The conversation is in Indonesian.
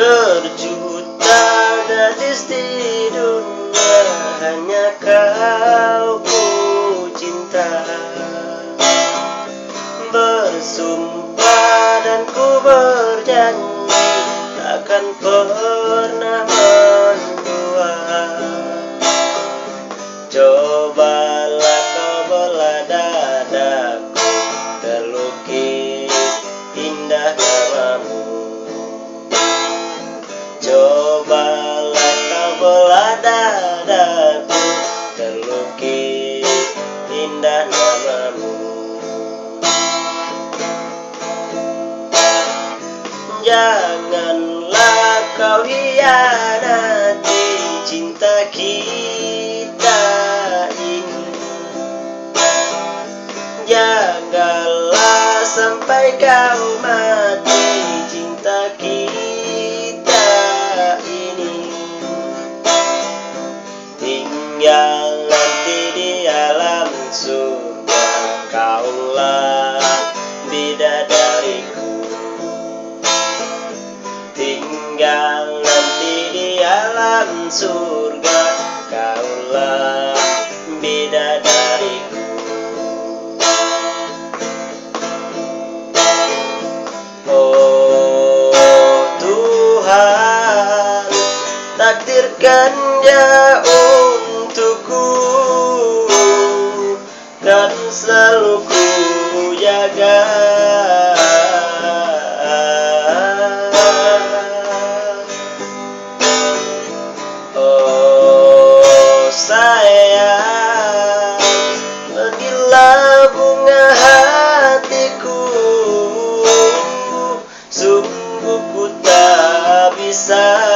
Berjuta gadis di dunia, hanya kau ku cinta. Bersumpah dan ku berjanji, takkan pernah mendua. Cobalah kau belah dadaku, terlukis indah namamu. Cobalah kau belah dadaku, terlukis indah namamu. Janganlah kau hianati cinta kita ini. Janganlah sampai kau mati cinta kita ini. Tinggal nanti di alam surga, kaulah bidadariku. Tinggal nanti di alam surga, kaulah bidadariku. Oh Tuhan, takdirkannya untukku, kan selalu ku jaga. Sayang, pergilah bunga hatiku, sungguh ku tak bisa